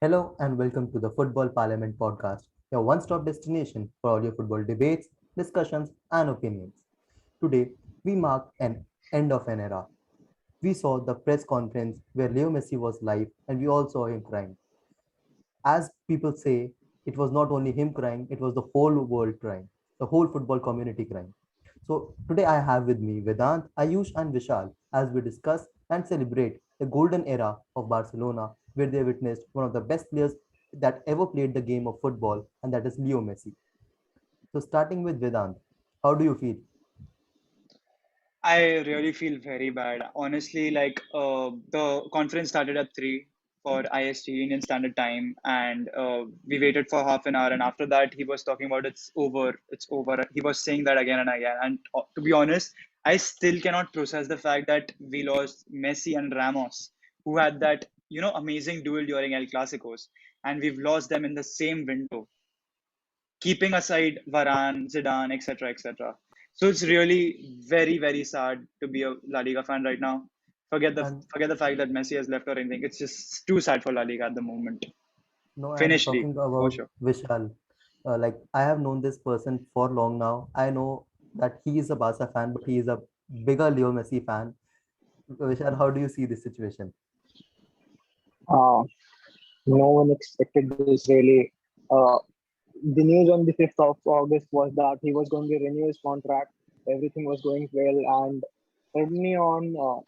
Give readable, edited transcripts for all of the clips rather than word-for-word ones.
Hello and welcome to the Football Parliament podcast, your one stop destination for all your football debates, discussions, and opinions. Today, we mark an end of an era. We saw the press conference where Leo Messi was live, and we all saw him crying. As people say, it was not only him crying, it was the whole world crying, the whole football community crying. So today I have with me Vedant, Ayush, and Vishal as we discuss and celebrate the golden era of Barcelona, where they witnessed one of the best players that ever played the game of football, and that is Leo Messi. So starting with Vedant, how do you feel? I really feel very bad. Honestly, the conference started at 3 for IST, Indian Standard Time, and we waited for half an hour. And after that, he was talking about it's over, it's over. He was saying that again and again. And to be honest, I still cannot process the fact that we lost Messi and Ramos, who had that, amazing duel during El Clasicos, and we've lost them in the same window, keeping aside Varane, Zidane, etc., etc. So it's really very, very sad to be a La Liga fan right now. Forget the And forget the fact that Messi has left or anything. It's just too sad for La Liga at the moment. no, and Finished league talking for about sure. Vishal, like I have known this person for long now. I know that he is a Barca fan, but he is a bigger Leo Messi fan. Vishal, how do you see this situation? Uh, no one expected this really. The news on the 5th of August was that he was going to renew his contract. Everything was going well, and suddenly on,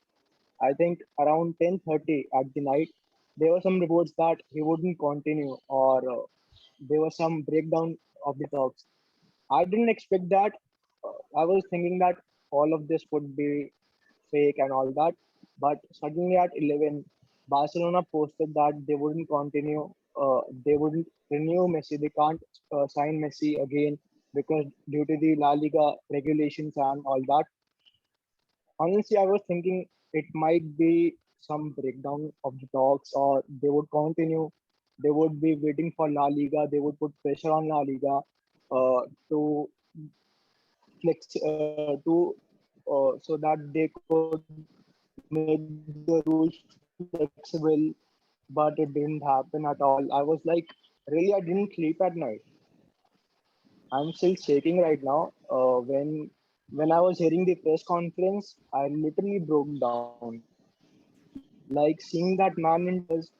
I think around 10:30 at the night, there were some reports that he wouldn't continue, or there was some breakdown of the talks. I didn't expect that. I was thinking that all of this would be fake and all that. But suddenly at 11, Barcelona posted that they wouldn't continue, they wouldn't renew Messi. They can't sign Messi again because due to the La Liga regulations and all that. Honestly, I was thinking it might be some breakdown of the talks, or they would continue. They would be waiting for La Liga. They would put pressure on La Liga to so that they could make the rules flexible, but it didn't happen at all. I was like, really, I didn't sleep at night. I'm still shaking right now. When I was hearing the press conference, I literally broke down. Like seeing that man in tears,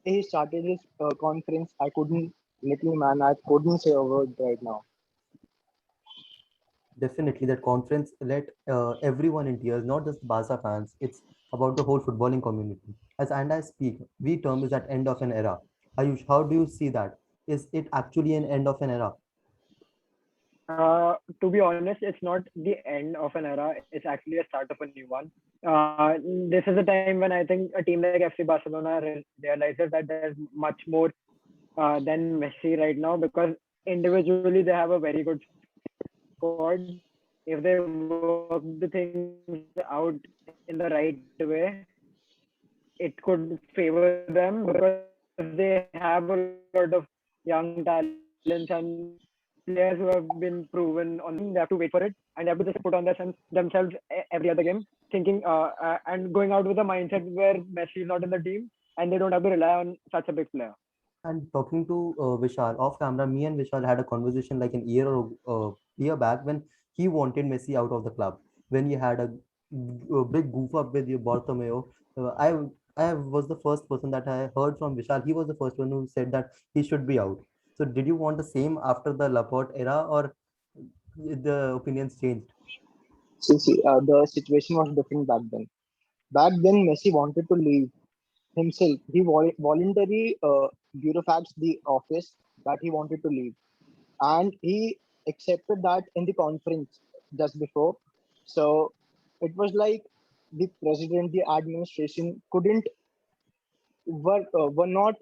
the way he started his conference, I couldn't, literally man, I couldn't say a word right now. Definitely, that conference let everyone in tears, not just Barca fans. It's about the whole footballing community. As and I speak, we term is at end of an era. Ayush, how do you see that? Is it actually an end of an era? To be honest, it's not the end of an era. It's actually a start of a new one. This is a time when I think a team like FC Barcelona realizes that there's much more than Messi right now because individually they have a very good squad. If they work the things out in the right way, it could favor them because they have a lot of young talents and players who have been proven on the field. They have to wait for it and they have to just put on themselves every other game, thinking and going out with a mindset where Messi is not in the team and they don't have to rely on such a big player. And talking to Vishal off camera, me and Vishal had a conversation like an year back when he wanted Messi out of the club. When he had a big goof up with your Bartomeu, I was the first person that I heard from Vishal. He was the first one who said that he should be out. So did you want the same after the Laporte era, or the opinions changed? The situation was different back then. Back then, Messi wanted to leave himself. He voluntarily bureaucrated the office that he wanted to leave, and he accepted that in the conference just before. So it was like the president, the administration couldn't were not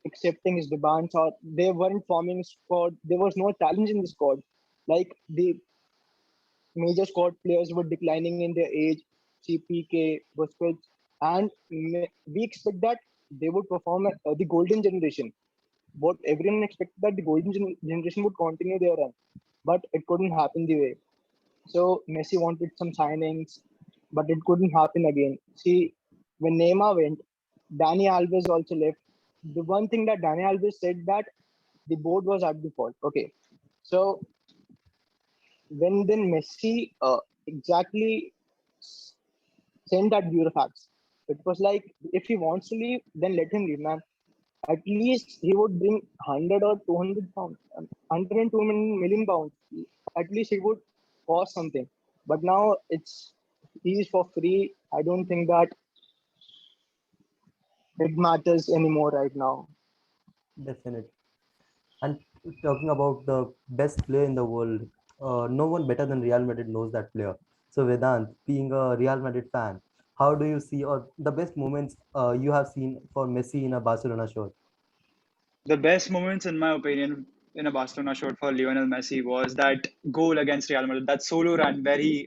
accepting his demands, or they weren't forming a squad. There was no challenge in the squad. Like the major squad players were declining in their age, CPK, Busquets, and we expect that they would perform the golden generation. What everyone expected that the golden generation would continue their run, but it couldn't happen the way. So Messi wanted some signings, but it couldn't happen again. See, when Neymar went, Dani Alves also left. the one thing that Dani Alves said that the board was at the fault. Okay, so when then Messi exactly sent that Burofax, it was like if he wants to leave, then let him leave, man. At least he would bring 100 or 200 pounds, 102 million pounds. At least he would cost something. But now he's for free. I don't think that it matters anymore right now. Definitely. And talking about the best player in the world, no one better than Real Madrid knows that player. So Vedant, being a Real Madrid fan, how do you see or the best moments you have seen for Messi in a Barcelona shirt? The best moments, in my opinion, in a Barcelona shirt for Lionel Messi was that goal against Real Madrid, that solo run, very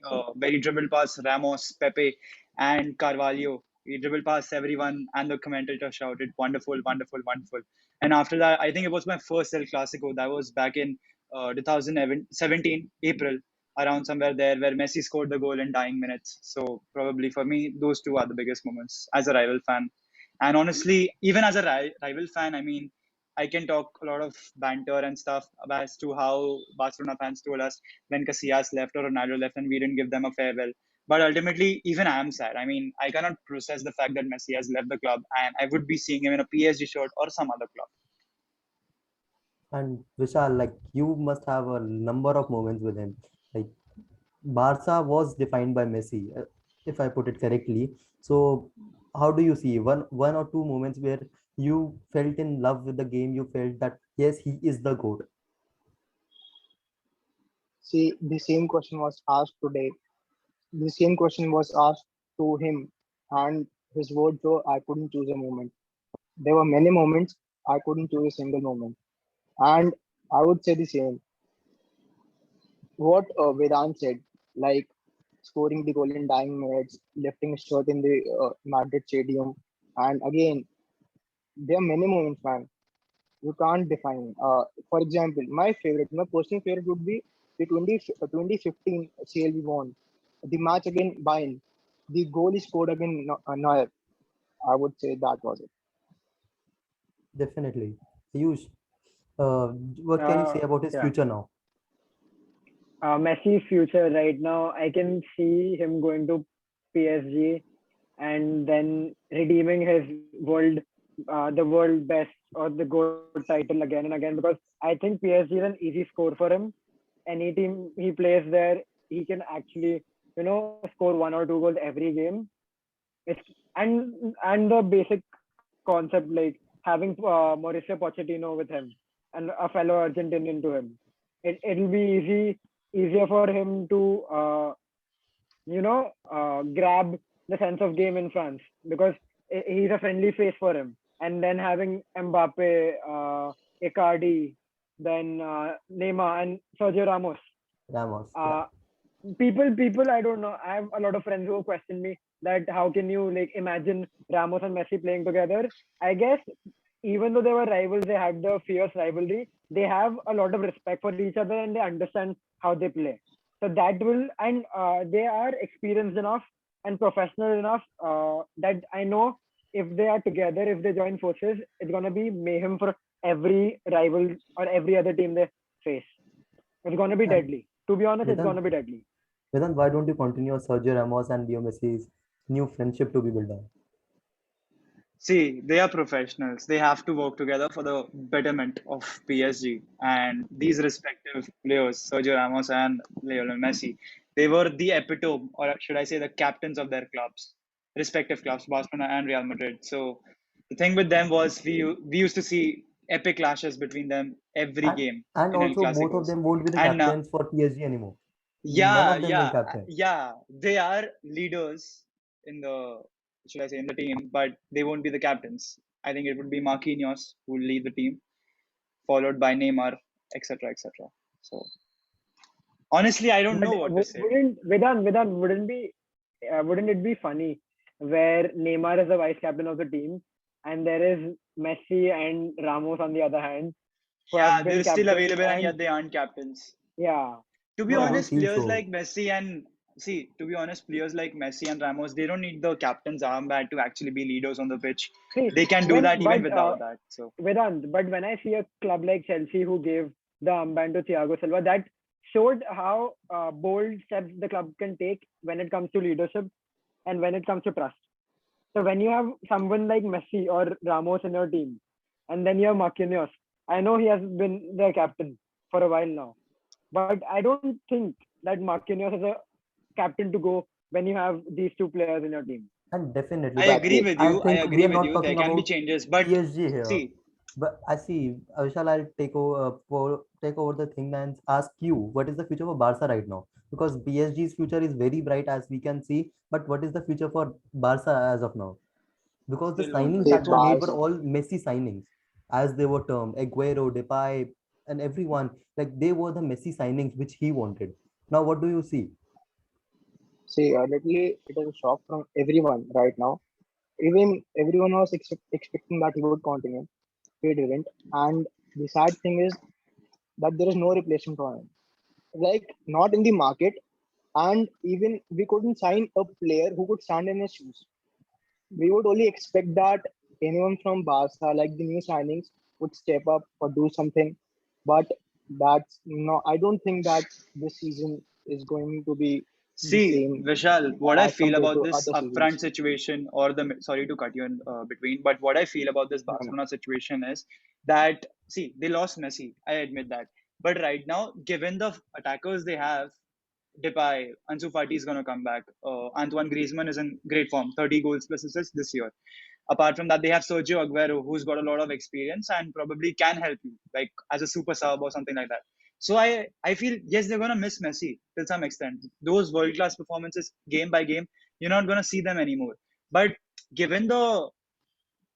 dribbled past Ramos, Pepe, and Carvalho. He dribbled past everyone, and the commentator shouted, "Wonderful, wonderful, wonderful!" And after that, I think it was my first El Clasico. That was back in 2017 April, around somewhere there, where Messi scored the goal in dying minutes. So probably for me, those two are the biggest moments as a rival fan. And honestly, even as a rival fan, I mean, I can talk a lot of banter and stuff as to how Barcelona fans told us when Casillas left or Ronaldo left and we didn't give them a farewell. But ultimately, even I am sad. I mean, I cannot process the fact that Messi has left the club and I would be seeing him in a PSG shirt or some other club. And Vishal, like you must have a number of moments with him. Like Barca was defined by Messi, if I put it correctly. So, how do you see one or two moments where you felt in love with the game? You felt that yes, he is the goat. See, the same question was asked today. The same question was asked to him, and his words were, "I couldn't choose a moment." There were many moments. I couldn't choose a single moment, and I would say the same. What Vedant said, like scoring the goal in dying minutes, lifting his shirt in the Madrid stadium, and again, there are many moments, man. You can't define. For example, my personal favorite would be the 2015 CLB won. The match against Bayern. The goal he scored against Neuer. I would say that was it. Definitely. Ayush, uh, what can you say Uh, about his yeah. future now? Messi's future right now, I can see him going to PSG and then redeeming his the world best or the gold title again and again, because I think PSG is an easy score for him. Any team he plays there, he can actually, score 1 or 2 goals every game. It's and the basic concept, like having Mauricio Pochettino with him and a fellow Argentinian to him. It'll be easier for him to grab the sense of game in France, because he's a friendly face for him. And then having Mbappe, Icardi, then Neymar and Sergio Ramos. Ramos, yeah, Uh, people, I don't know. I have a lot of friends who question me that how can you like imagine Ramos and Messi playing together. I guess even though they were rivals, they had the fierce rivalry. They have a lot of respect for each other and they understand how they play. So that will, and they are experienced enough and professional enough that I know if they are together, if they join forces, it's gonna be mayhem for every rival or every other team they face. It's gonna be and deadly. To be honest, it's Vedant, gonna be deadly. Vedant, why don't you continue Sergio Ramos and Leo Messi's new friendship to be built on? See, they are professionals. They have to work together for the betterment of PSG. And these respective players, Sergio Ramos and Lionel Messi, they were the epitome, or should I say, the captains of their clubs, respective clubs, Barcelona and Real Madrid. So the thing with them was we used to see epic clashes between them every And game and in El also both of Clasicos. them won't be the And captains for PSG anymore. None yeah, of them will yeah, captain. yeah. They are leaders in the, should I say, in the team, but they won't be the captains. I think it would be Marquinhos who will lead the team, followed by Neymar, etc., etc. So honestly, I don't But know what to say. wouldn't it be funny where Neymar is the vice captain of the team and there is Messi and Ramos on the other hand who have Yeah, been they're still captains available and and yet they aren't captains. yeah, To be No, I yeah, don't honest, feel players so. like Messi and see, to be honest, players like Messi and Ramos, they don't need the captain's armband to actually be leaders on the pitch. See, They can do when that even but without that. So Vedant, but when I see a club like Chelsea who gave the armband to Thiago Silva, that showed how bold steps the club can take when it comes to leadership and when it comes to trust. So when you have someone like Messi or Ramos in your team, and then you have Marquinhos, I know he has been their captain for a while now, but I don't think that Marquinhos is a captain to go when you have these two players in your team. And definitely, I but agree Exactly. with I you. I think we agree are with not you. There talking can be about changes, but PSG here. see, But I see, Vishal, I'll take over the thing and ask you, what is the future for Barca right now? Because PSG's future is very bright as we can see, but what is the future for Barca as of now? Because the still don't know signings the See, that were future. made were Bars. all Messi signings, as they were termed. Aguero, Depay, and everyone, like they were the Messi signings which he wanted. Now, what do you see? See, literally, it is a shock from everyone right now. Even everyone was expecting that he would continue. He didn't. And the sad thing is that there is no replacement for him. Like, not in the market. And even we couldn't sign a player who could stand in his shoes. We would only expect that anyone from Barca, like the new signings, would step up or do something. But that's no, I don't think that this season is going to be the See, same Vishal, what I as feel compared about to this other upfront seasons. situation, or the sorry to cut you in between, but what I feel about this No, no. Barcelona situation is that, see, they lost Messi. I admit that, but right now, given the attackers they have, Depay, Ansu Fati is going to come back. Antoine Griezmann is in great form, 30 goals plus assists this year. Apart from that, they have Sergio Aguero, who's got a lot of experience and probably can help you, like as a super sub or something like that. So I feel yes, they're gonna miss Messi till some extent. Those world class performances game by game, you're not gonna see them anymore. But given the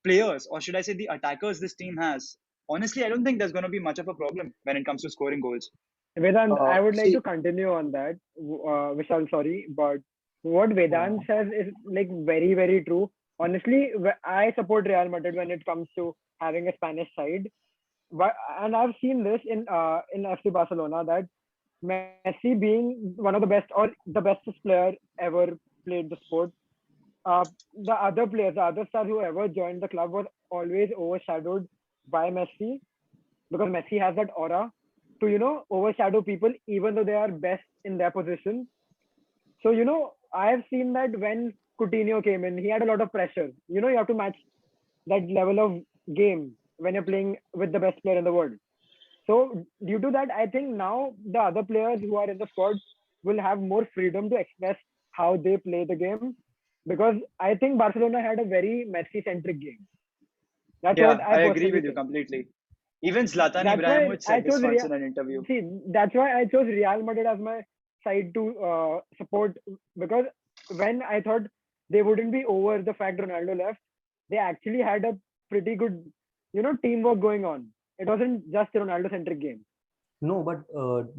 players, or should I say the attackers this team has, honestly, I don't think there's gonna be much of a problem when it comes to scoring goals. Vedant, I would like to See, continue on that. Vishal, sorry, but what Vedant Uh, says is like very, very true. Honestly, I support Real Madrid when it comes to having a Spanish side. But and I've seen this in FC Barcelona that Messi being one of the best or the bestest player ever played the sport, the other players, the other stars who ever joined the club was always overshadowed by Messi because Messi has that aura to overshadow people even though they are best in their position. So I have seen that when Coutinho came in, he had a lot of pressure. You have to match that level of game when you're playing with the best player in the world. So due to that, I think now the other players who are in the squad will have more freedom to express how they play the game because I think Barcelona had a very Messi centric game. That's what Yeah, I I agree personally with you think. completely. Even Zlatan That's why Ibrahimovic I said this chose once Real. in an interview. See, that's why I chose Real Madrid as my side to support because when I thought they wouldn't be over the fact Ronaldo left, they actually had a pretty good, teamwork going on. It wasn't just a Ronaldo centric game. no, but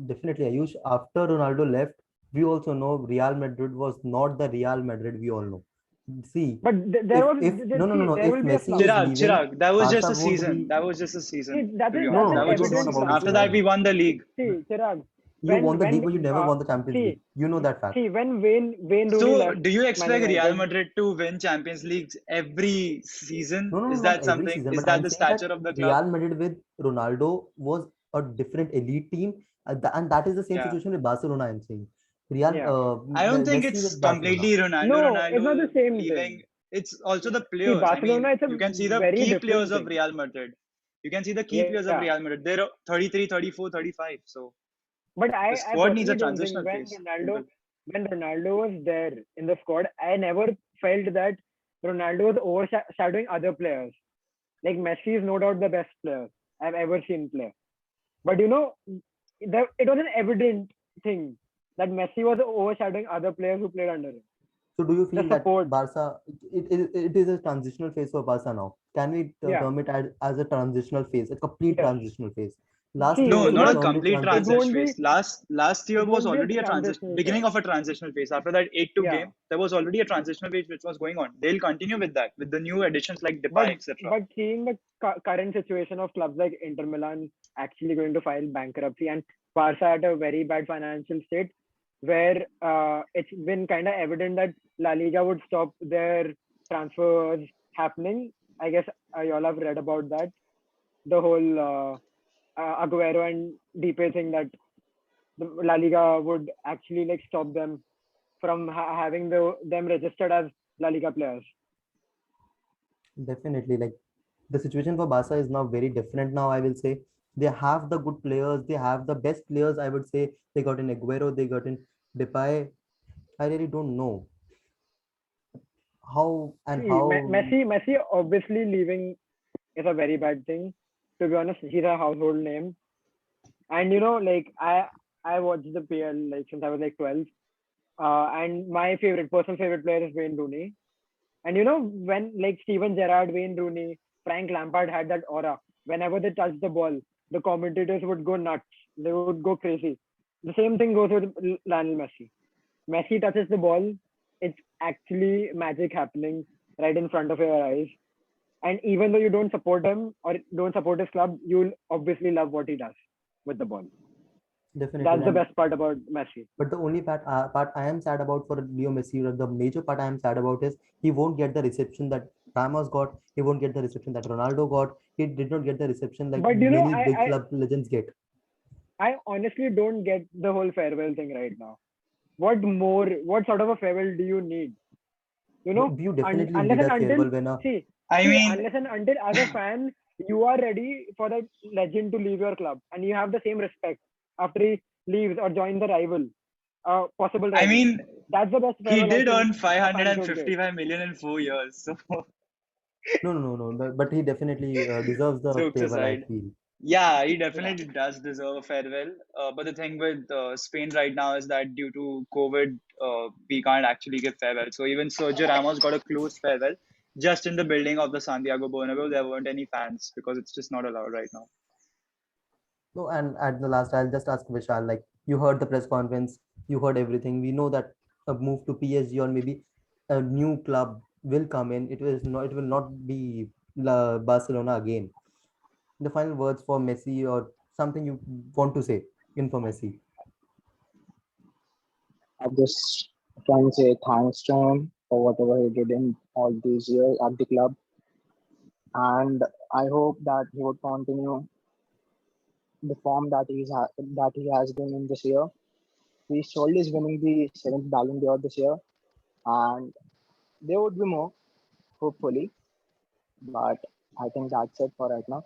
definitely, Ayush, after Ronaldo left, we also know Real Madrid was not the Real Madrid we all know. See, But see, there if will be a Messi flop. is Chirag, leaving, Chirag, that was just Barca a won't season. be. That was just a See, season, that to be is No, that's honest. no, an That was it was just a not evident about season. the After thing. that, season. we won the league. See, Chirag, You won the league, when but you never won the Champions League. see You know that fact. see when Wayne Rooney So, left do you Man expect Real United. Madrid to win Champions Leagues every season? No, no, no, Is not that every something? season, Is but that I'm the saying that stature of the club? Real Madrid with Ronaldo was a different elite team, and that is the same Yeah. situation with Barcelona. I'm saying Real Yeah. I don't think Messi it's with Barcelona. completely Ronaldo, No, it's not Ronaldo the same leaving. thing. It's also the See, players. I mean, Barcelona is a you can see the very key players different of thing. Real Madrid. You can see the key players of Yeah. Real Madrid. They're 33, 34, 35. So But the I squad needs a personally don't think transitional phase. Simple. When Ronaldo was there in the squad, I never felt that Ronaldo was overshadowing other players. Like Messi is no doubt the best player I've ever seen play. But it was an evident thing that Messi was overshadowing other players who played under him. So do you The feel that support, Barca it is a transitional phase for Barca now? Can we yeah, term it as a transitional phase, a complete yes. transitional phase? Last See, year No, also it's we not a not. termed it complete It transition. transition won't be. phase. Last year It was won't be a already a transition transitional beginning phase. of a transitional phase. After that 8-2 Yeah. game, there was already a transitional phase which was going on. They'll continue with that with the new additions like But Depay, etc. seeing the current situation of clubs like Inter Milan actually going to file bankruptcy and Barca at a very bad financial state, where it's been kind of evident that La Liga would stop their transfers happening. I guess you all have read about that. The whole Aguero and Depe thing, that the La Liga would actually like stop them from having them registered as La Liga players. Definitely, like the situation for Barca is now very different now, I will say. They have the good players, they have the best players, I would say. They got in Aguero, they got in Depay. I really don't know how and See, how. Messi obviously leaving is a very bad thing. To be honest, he's a household name, and like I watched the PL like since I was like 12, and my personal favorite player is Wayne Rooney. And when like Steven Gerrard, Wayne Rooney, Frank Lampard had that aura. Whenever they touched the ball, the commentators would go nuts. They would go crazy. The same thing goes with Lionel Messi. Messi touches the ball, it's actually magic happening right in front of your eyes. And even though you don't support him or don't support his club, you'll obviously love what he does with the ball. Definitely. That's the best part about Messi. But the only part I am sad about for Leo Messi, or the major part I am sad about, is he won't get the reception that Ramos got. He won't get the reception that Ronaldo got. He did not get the reception like But many big club legends get. I honestly don't get the whole farewell thing right now. What sort of a farewell do you need? You definitely unless need a and until farewell when a unless and until as a fan you are ready for that legend to leave your club and you have the same respect after he leaves or joins the rival, possible rival. I mean, that's the best he farewell did I earn think a fan should get. 555 million in 4 years. So no. But he definitely deserves the jokes farewell, I aside, feel. yeah, he Yeah. definitely does deserve a farewell. But the thing with Spain right now is that due to COVID, we can't actually give farewell. So even Sergio Ramos got a close farewell just in the building of the Santiago Bernabeu. There weren't any fans because it's just not allowed right now. No, and at the last, I'll just ask Vishal, like you heard the press conference, you heard everything. We know that a move to PSG or maybe a new club will come in. It will not be Barcelona again. The final words for Messi, or something you want to say in for Messi. I just can say thanks to him for whatever he did in all these years at the club, and I hope that he would continue the form that he has been in this year. He surely is winning the seventh Ballon d'Or this year, and there would be more, hopefully. But I think that's it for right now.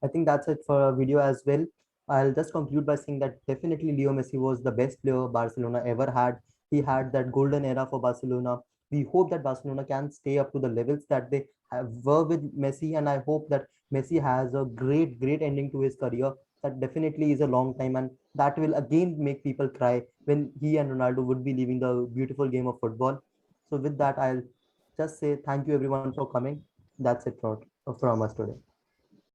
I think that's it for our video as well. I'll just conclude by saying that definitely Leo Messi was the best player Barcelona ever had. He had that golden era for Barcelona. We hope that Barcelona can stay up to the levels that they were with Messi, and I hope that Messi has a great ending to his career. That definitely is a long time, and that will again make people cry when he and Ronaldo would be leaving the beautiful game of football. So with that, I'll just say thank you everyone for coming. That's it from us today.